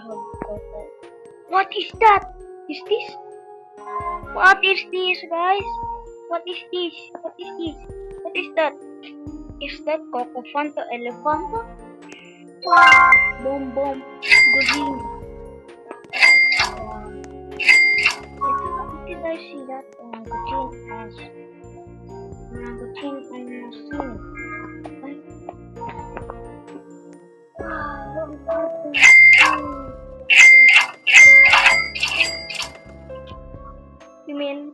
have coco. What is that? Is this? What is this, guys? What is this? What is this? What is that? Is that coco fanta elephanto? Boom boom. Green. Did I see that? Green as green and machine. You mean?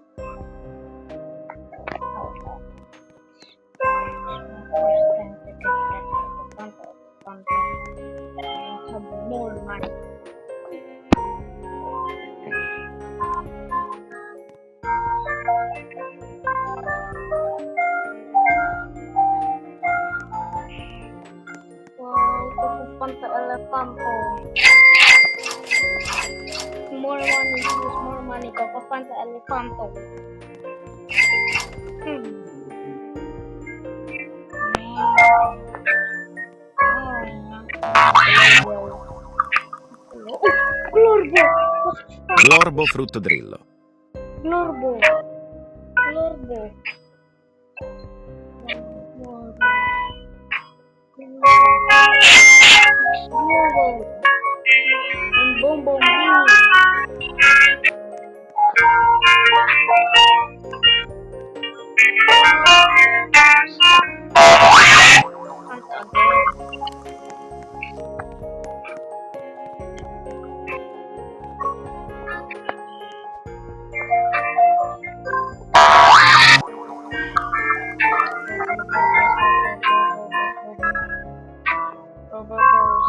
Have more money. Wow, coco fanta elephanto. More money, use more money, coco fanta elephanto. Glorbo fruttodrillo. Glorbo. And boom boom boom.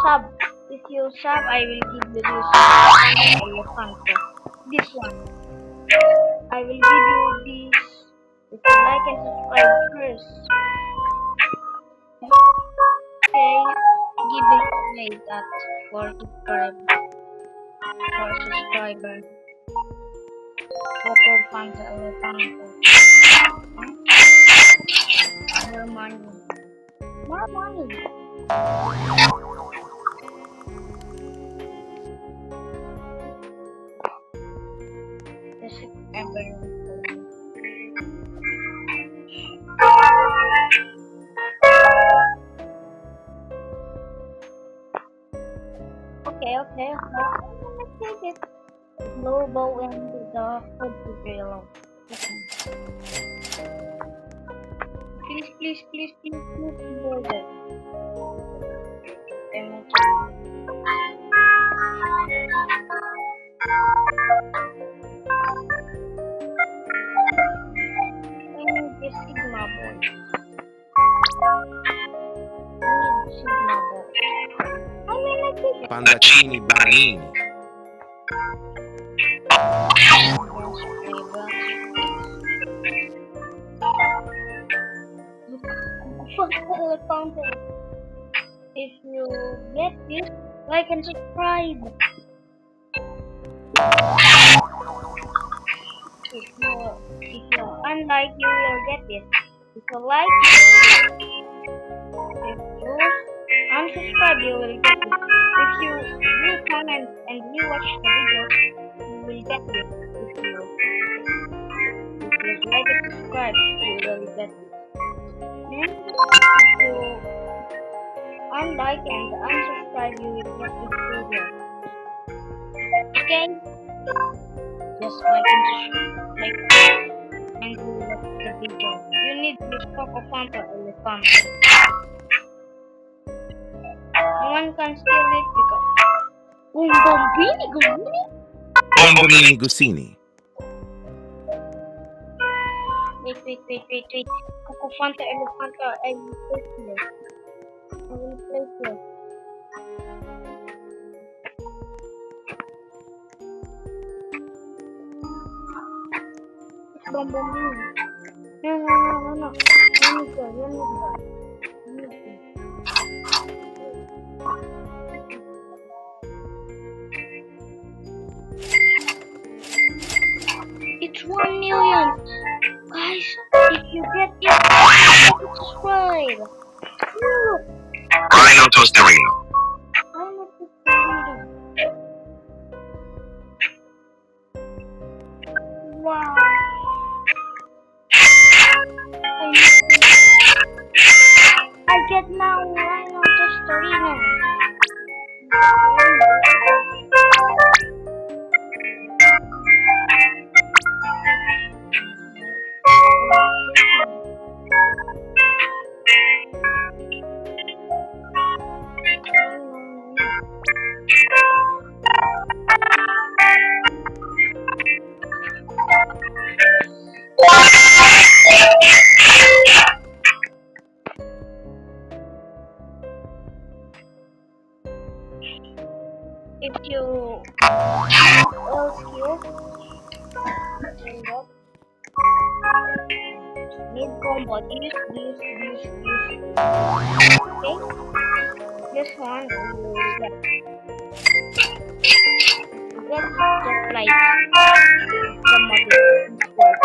Sub. If you sub, I will give you this elephanto. This one. I will give you this. If you like and subscribe first. Okay. Giving away that for subscriber. Coco fanta elephanto. More money. More money. This is okay. Let's take it. Low bow into the food below. Please, go there. This Sigma boy. Pandacini bananini. If you get this, like and subscribe. If you unlike, you will get this. If you like, if you unsubscribe, you will get this. If you comment and rewatch the video, you will get this. If you like and subscribe, you will get this. Then, if you unlike and unsubscribe, you will get this video. Okay? Just like and you will get the video. You need this coco fanta elephanto. No one can steal it because Bombomini Gusini. Wait. Coco fanta elephanto, I will place here. It's Bombomini. No. Let me go. It's 1 million. Guys, if you get it, subscribe. Look. Rhino Toasterino. If you else here, then that need combo this. Okay, this one is get just like the model before.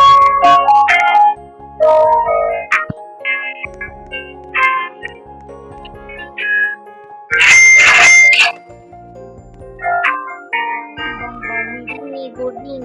Bang godin.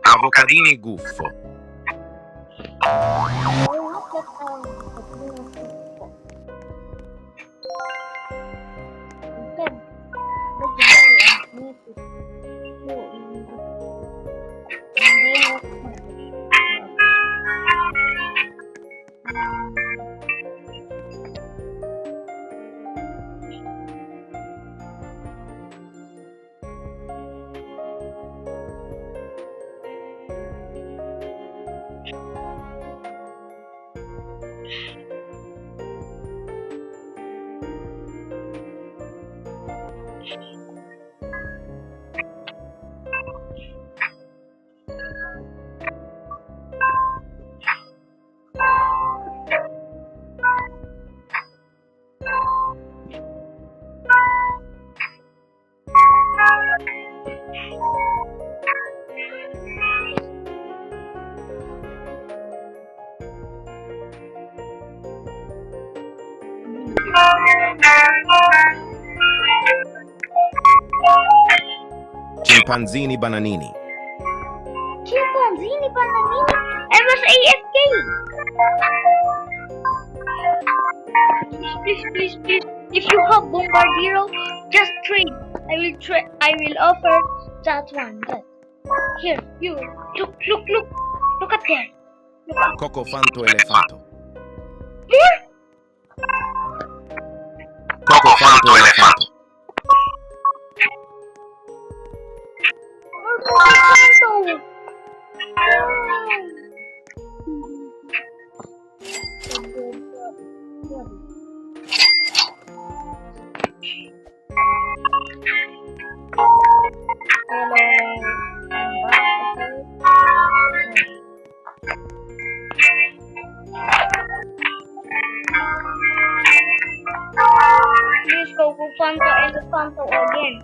Avocadini guffo. Chimpanzini bananini. Chimpanzini bananini. I was AFK. Please. If you have Bombardiro, just trade. I will offer that one. Here, you look up there. Coco fanto elephanto. Here. Coco fanto elephanto. Elephanto. Please go Fanta and Elephanto again.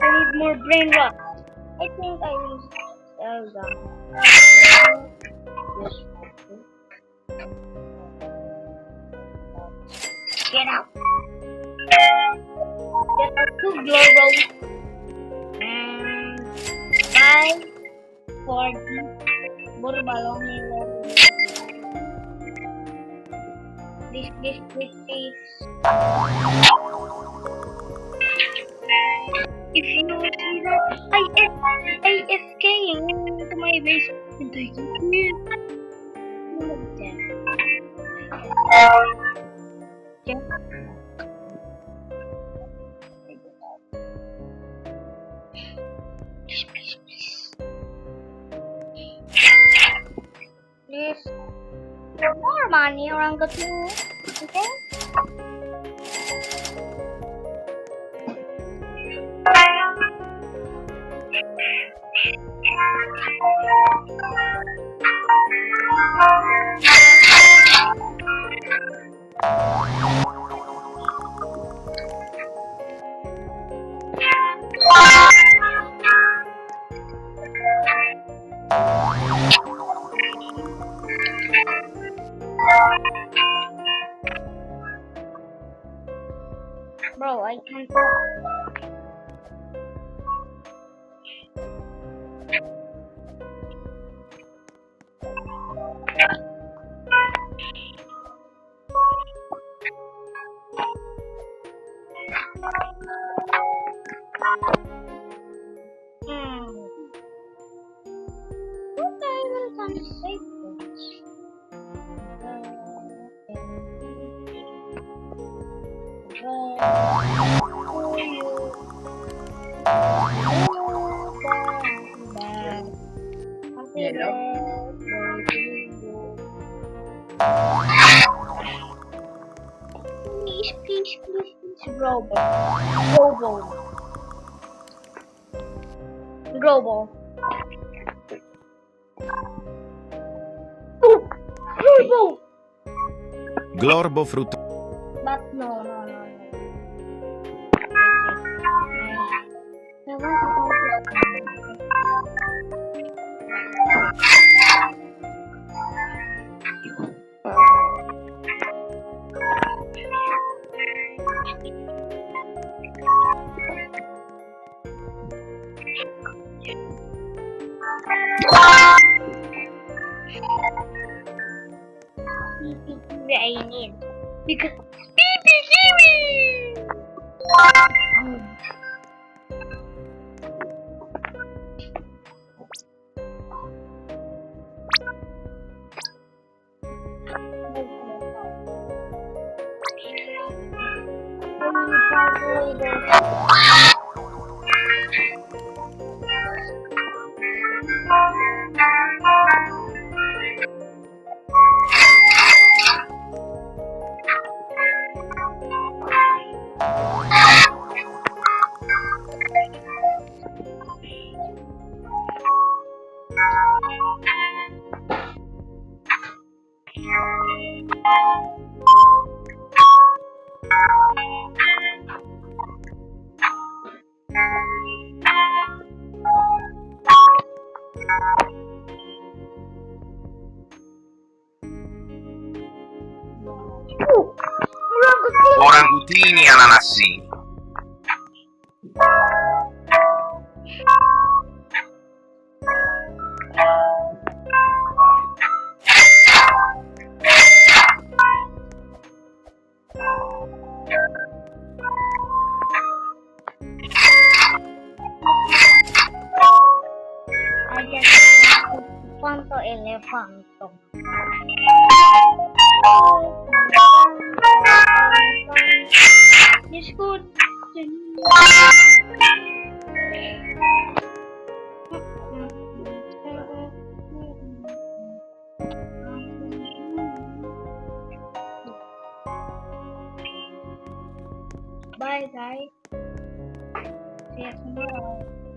I need more brain rot. I think I will sell them. Get out. There are 2 globals and 5 for the Burbalong. Please. If you see that AFKing into my base and taking it. Please. More money orang kecil. Okay? Bro, I can't talk. What I will come to say this? Please, Robo. Robo. Oh, Robo! Glorbo frutto. But no. I want to I need because Kiwi. Orangutini ananassini. I just want to elephanto. It's good. Bye guys. See you tomorrow.